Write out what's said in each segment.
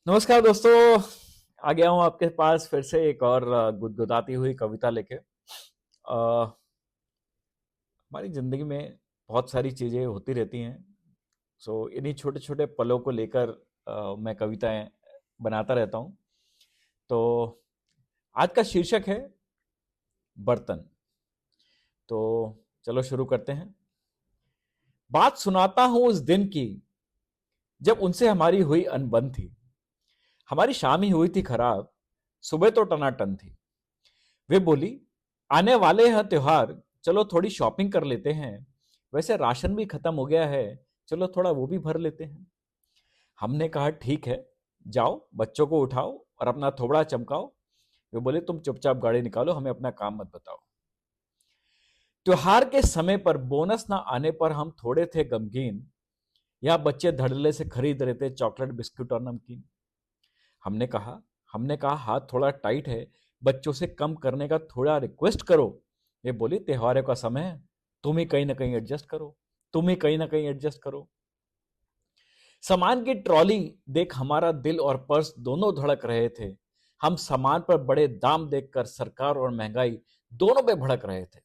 नमस्कार दोस्तों। आ गया हूँ आपके पास फिर से एक और गुदगुदाती हुई कविता लेके। हमारी जिंदगी में बहुत सारी चीजें होती रहती हैं। सो इन्हीं छोटे छोटे पलों को लेकर मैं कविताएं बनाता रहता हूँ। तो आज का शीर्षक है बर्तन। तो चलो शुरू करते हैं। बात सुनाता हूँ उस दिन की जब उनसे हमारी हुई अनबन थी। हमारी शाम ही हुई थी खराब, सुबह तो टनाटन थी। वे बोली, आने वाले हैं त्योहार, चलो थोड़ी शॉपिंग कर लेते हैं। वैसे राशन भी खत्म हो गया है, चलो थोड़ा वो भी भर लेते हैं। हमने कहा ठीक है, जाओ बच्चों को उठाओ और अपना थोबड़ा चमकाओ। वे बोले, तुम चुपचाप गाड़ी निकालो, हमें अपना काम मत बताओ। त्योहार के समय पर बोनस ना आने पर हम थोड़े थे गमगीन। या बच्चे धड़ल्ले से खरीद रहे थे चॉकलेट, बिस्कुट और नमकीन। हमने कहा हमने कहा हाथ थोड़ा टाइट है, बच्चों से कम करने का थोड़ा रिक्वेस्ट करो। ये बोली, त्योहारों का समय है, तुम ही कहीं ना कहीं एडजस्ट करो, तुम ही कहीं ना कहीं एडजस्ट करो। सामान की ट्रॉली देख हमारा दिल और पर्स दोनों धड़क रहे थे। हम सामान पर बड़े दाम देखकर सरकार और महंगाई दोनों पे भड़क रहे थे।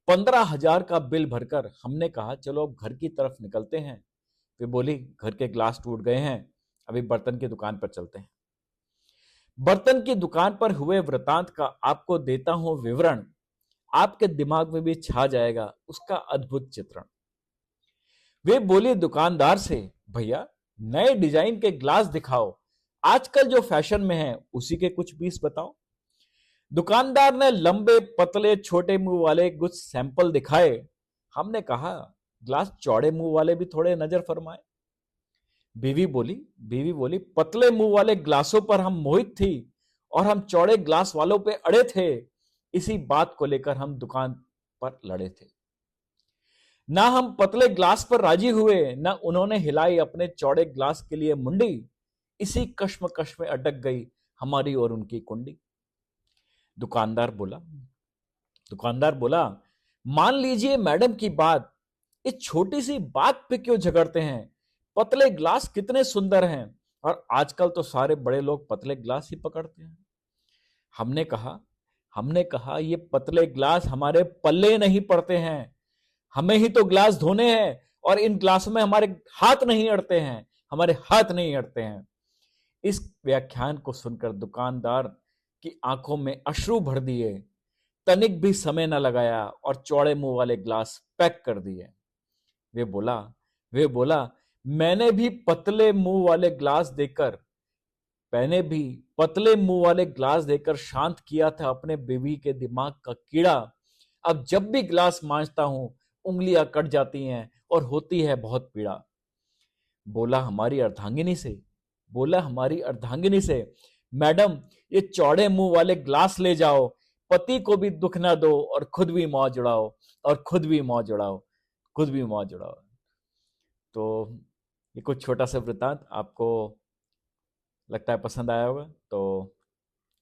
15,000 का बिल भरकर हमने कहा चलो अब घर की तरफ निकलते हैं। वे बोली, घर के ग्लास टूट गए हैं, अभी बर्तन की दुकान पर चलते हैं। बर्तन की दुकान पर हुए वृतांत का आपको देता हूं विवरण। आपके दिमाग में भी छा जाएगा उसका अद्भुत चित्रण। वे बोली दुकानदार से, भैया नए डिजाइन के ग्लास दिखाओ, आजकल जो फैशन में है उसी के कुछ पीस बताओ। दुकानदार ने लंबे पतले छोटे मुंह वाले कुछ सैंपल दिखाए। हमने कहा, ग्लास चौड़े मुंह वाले भी थोड़े नजर फरमाए। बीवी बोली, पतले मुंह वाले ग्लासों पर हम मोहित थी और हम चौड़े ग्लास वालों पे अड़े थे। इसी बात को लेकर हम दुकान पर लड़े थे। ना हम पतले ग्लास पर राजी हुए, ना उन्होंने हिलाई अपने चौड़े ग्लास के लिए मुंडी। इसी कश्मकश में अटक गई हमारी और उनकी कुंडी। दुकानदार बोला दुकानदार बोला, मान लीजिए मैडम की बात, इस छोटी सी बात पे क्यों झगड़ते हैं। पतले ग्लास कितने सुंदर हैं और आजकल तो सारे बड़े लोग पतले ग्लास ही पकड़ते हैं। हमने कहा हमने कहा ये पतले ग्लास हमारे पल्ले नहीं पड़ते हैं। हमें ही तो ग्लास धोने हैं और इन ग्लासों में हमारे हाथ नहीं अड़ते हैं, हमारे हाथ नहीं अड़ते हैं। इस व्याख्यान को सुनकर दुकानदार की आंखों में अश्रु भर दिए। तनिक भी समय न लगाया और चौड़े मुंह वाले ग्लास पैक कर दिए। वे बोला वे बोला मैंने भी पतले मुंह वाले ग्लास देकर मैंने भी पतले मुंह वाले ग्लास देकर शांत किया था अपने बीवी के दिमाग का कीड़ा। अब जब भी ग्लास मांजता हूं, उंगलियां कट जाती हैं और होती है बहुत पीड़ा। बोला हमारी अर्धांगिनी से बोला हमारी अर्धांगिनी से, मैडम ये चौड़े मुंह वाले ग्लास ले जाओ, पति को भी दुख ना दो और खुद भी मौज उड़ाओ, और खुद भी मौज उड़ाओ, खुद भी मौज उड़ाओ। तो ये कुछ छोटा सा वृतांत आपको लगता है पसंद आया होगा। तो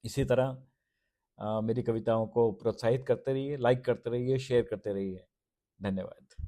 इसी तरह मेरी कविताओं को प्रोत्साहित करते रहिए, लाइक करते रहिए, शेयर करते रहिए। धन्यवाद।